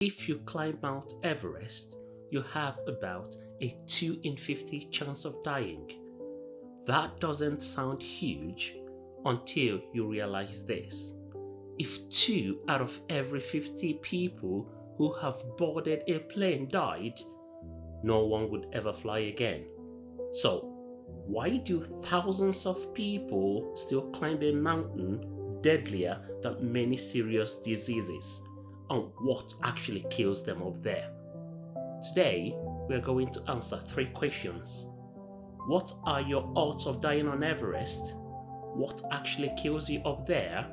If you climb Mount Everest, you have about a 2 in 50 chance of dying. That doesn't sound huge until you realize this. If 2 out of every 50 people who have boarded a plane died, no one would ever fly again. So, why do thousands of people still climb a mountain deadlier than many serious diseases? And what actually kills them up there? Today, we are going to answer 3 questions. What are your odds of dying on Everest? What actually kills you up there?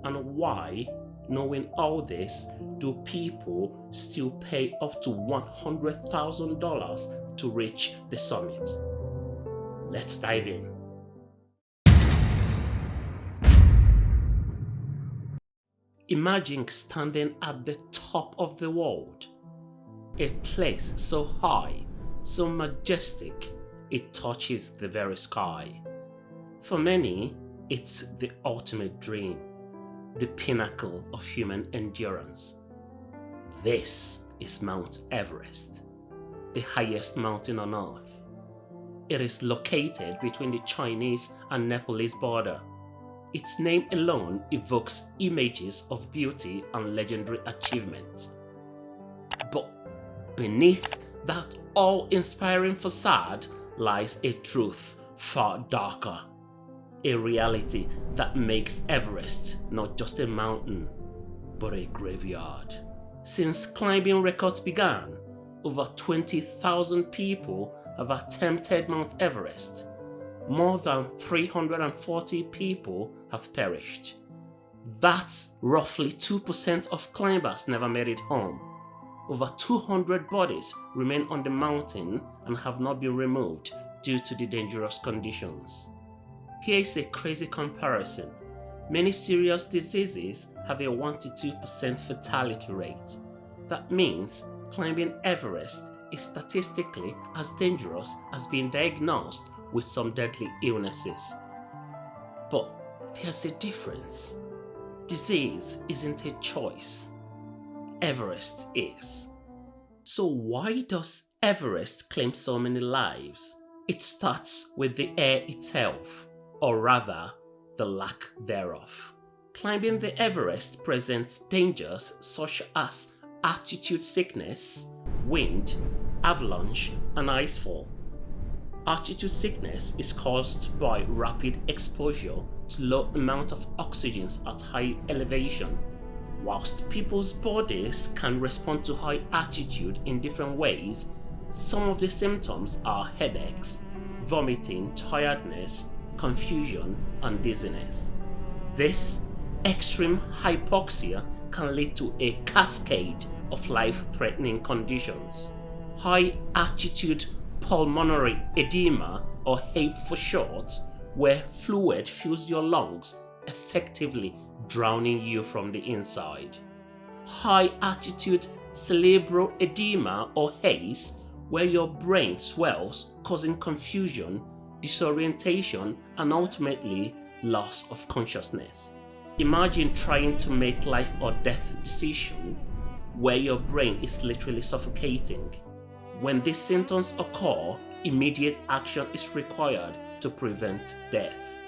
And why, knowing all this, do people still pay up to $100,000 to reach the summit? Let's dive in. Imagine standing at the top of the world, a place so high, so majestic, it touches the very sky. For many, it's the ultimate dream, the pinnacle of human endurance. This is Mount Everest, the highest mountain on Earth. It is located between the Chinese and Nepalese border. Its name alone evokes images of beauty and legendary achievements. But beneath that awe-inspiring facade lies a truth far darker. A reality that makes Everest not just a mountain, but a graveyard. Since climbing records began, over 20,000 people have attempted Mount Everest. More than 340 people have perished. That's roughly 2% of climbers never made it home. Over 200 bodies remain on the mountain and have not been removed due to the dangerous conditions. Here is a crazy comparison. Many serious diseases have a 1 to 2% fatality rate. That means climbing Everest is statistically as dangerous as being diagnosed with some deadly illnesses. But there's a difference. Disease isn't a choice. Everest is. So why does Everest claim so many lives? It starts with the air itself, or rather, the lack thereof. Climbing the Everest presents dangers such as altitude sickness, wind, avalanche, and icefall. Altitude sickness is caused by rapid exposure to low amount of oxygen at high elevation. Whilst people's bodies can respond to high altitude in different ways, some of the symptoms are headaches, vomiting, tiredness, confusion, and dizziness. This extreme hypoxia can lead to a cascade of life-threatening conditions. High altitude pulmonary edema, or HAPE for short, where fluid fills your lungs, effectively drowning you from the inside. High altitude cerebral edema, or HACE, where your brain swells, causing confusion, disorientation, and ultimately loss of consciousness. Imagine trying to make life or death decision where your brain is literally suffocating. When these symptoms occur, immediate action is required to prevent death.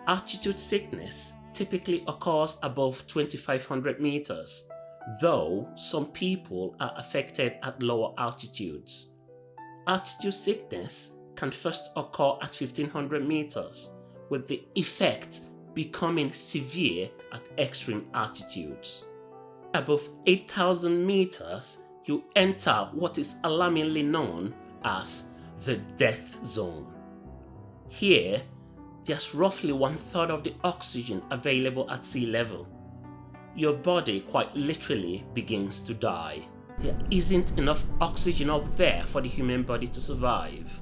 Altitude sickness typically occurs above 2,500 meters, though some people are affected at lower altitudes. Altitude sickness can first occur at 1,500 meters, with the effects becoming severe at extreme altitudes. Above 8,000 meters, you enter what is alarmingly known as the death zone. Here, there's roughly 1/3 of the oxygen available at sea level. Your body quite literally begins to die. There isn't enough oxygen up there for the human body to survive.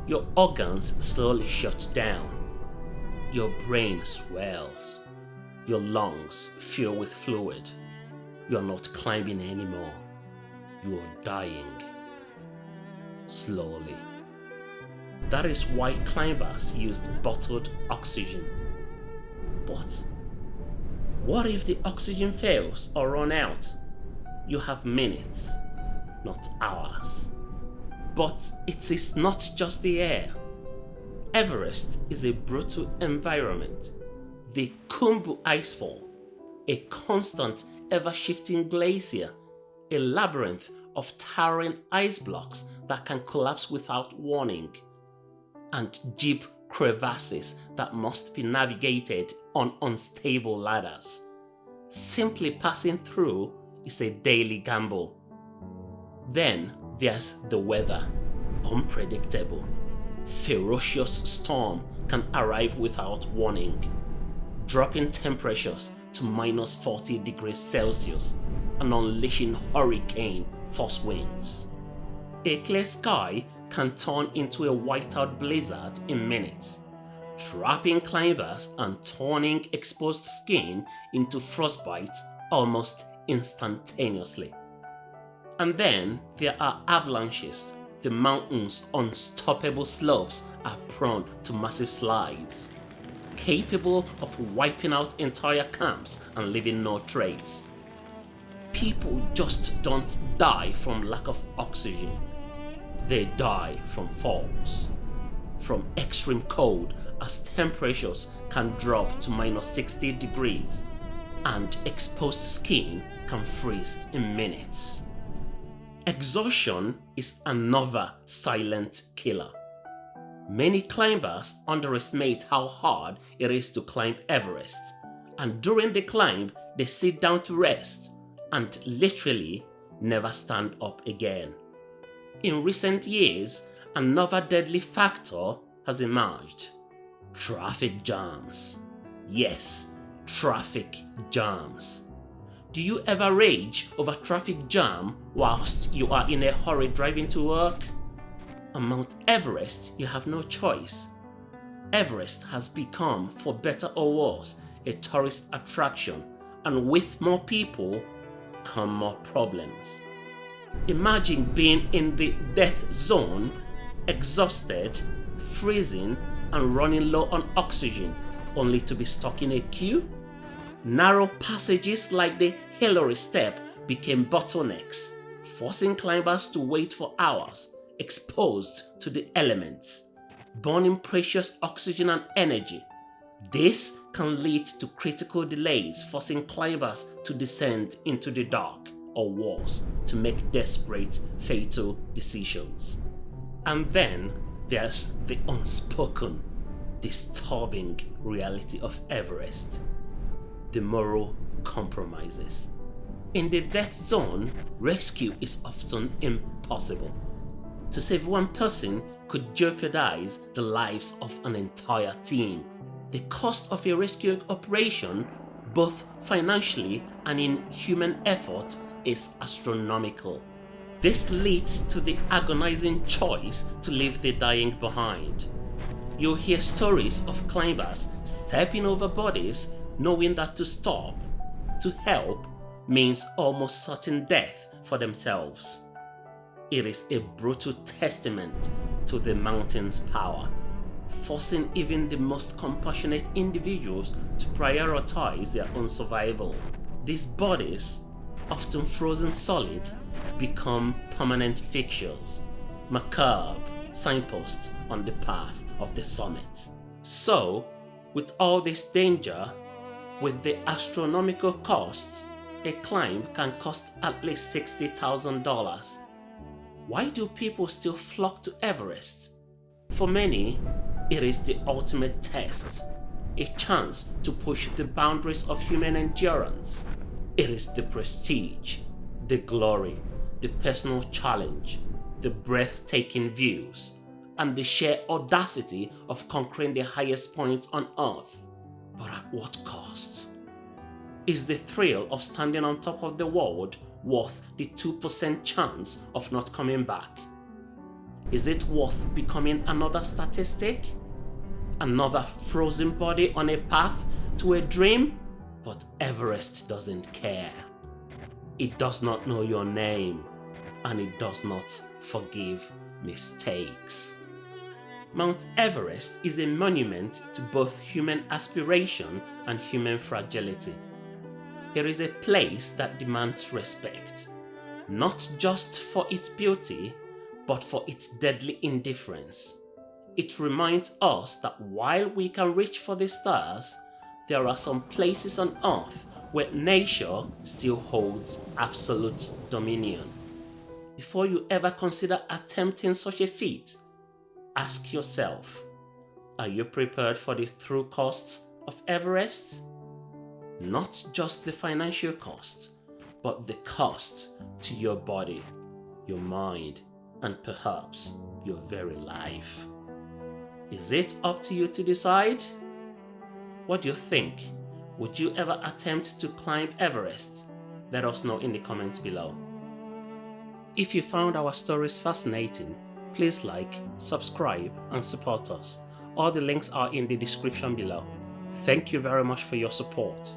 Your organs slowly shut down. Your brain swells. Your lungs fill with fluid. You're not climbing anymore. You are dying. Slowly. That is why climbers used bottled oxygen. But what if the oxygen fails or run out? you have minutes, not hours. But it is not just the air. Everest is a brutal environment. The Khumbu Icefall, a constant, ever-shifting glacier, a labyrinth of towering ice blocks that can collapse without warning, and deep crevasses that must be navigated on unstable ladders. Simply passing through is a daily gamble. Then there's the weather, unpredictable. Ferocious storm can arrive without warning, dropping temperatures to minus 40 degrees Celsius and unleashing hurricane force winds. A clear sky can turn into a whiteout blizzard in minutes, trapping climbers and turning exposed skin into frostbites almost instantaneously. And then there are avalanches. The mountain's unstoppable slopes are prone to massive slides, capable of wiping out entire camps and leaving no trace. People just don't die from lack of oxygen. They die from falls, from extreme cold as temperatures can drop to minus 60 degrees and exposed skin can freeze in minutes. Exhaustion is another silent killer. Many climbers underestimate how hard it is to climb Everest, and during the climb they sit down to rest and literally never stand up again. In recent years, another deadly factor has emerged: traffic jams. Yes, traffic jams. Do you ever rage over traffic jam whilst you are in a hurry driving to work? On Mount Everest, you have no choice. Everest has become, for better or worse, a tourist attraction, and with more people come more problems. Imagine being in the death zone, exhausted, freezing, and running low on oxygen, only to be stuck in a queue. Narrow passages like the Hillary Step became bottlenecks, forcing climbers to wait for hours, exposed to the elements, burning precious oxygen and energy. This can lead to critical delays, forcing climbers to descend into the dark, or worse, to make desperate, fatal decisions. And then there's the unspoken, disturbing reality of Everest: the moral compromises. In the death zone, rescue is often impossible. To save one person could jeopardize the lives of an entire team. The cost of a rescue operation, both financially and in human effort, is astronomical. This leads to the agonizing choice to leave the dying behind. You'll hear stories of climbers stepping over bodies knowing that to stop, to help, means almost certain death for themselves. It is a brutal testament to the mountain's power, forcing even the most compassionate individuals to prioritize their own survival. These bodies, often frozen solid, become permanent fixtures, macabre signposts on the path of the summit. So, with all this danger, with the astronomical costs, a climb can cost at least $60,000. Why do people still flock to Everest? For many, it is the ultimate test, a chance to push the boundaries of human endurance. It is the prestige, the glory, the personal challenge, the breathtaking views, and the sheer audacity of conquering the highest point on Earth. But at what cost? Is the thrill of standing on top of the world worth the 2% chance of not coming back? Is it worth becoming another statistic? Another frozen body on a path to a dream? But Everest doesn't care. It does not know your name, and it does not forgive mistakes. Mount Everest is a monument to both human aspiration and human fragility. It is a place that demands respect, not just for its beauty, but for its deadly indifference. It reminds us that while we can reach for the stars, there are some places on Earth where nature still holds absolute dominion. Before you ever consider attempting such a feat, ask yourself, are you prepared for the true costs of Everest? Not just the financial cost, but the cost to your body, your mind, and perhaps your very life. Is it up to you to decide? What do you think? Would you ever attempt to climb Everest? Let us know in the comments below. If you found our stories fascinating, please like, subscribe, and support us. All the links are in the description below. Thank you very much for your support.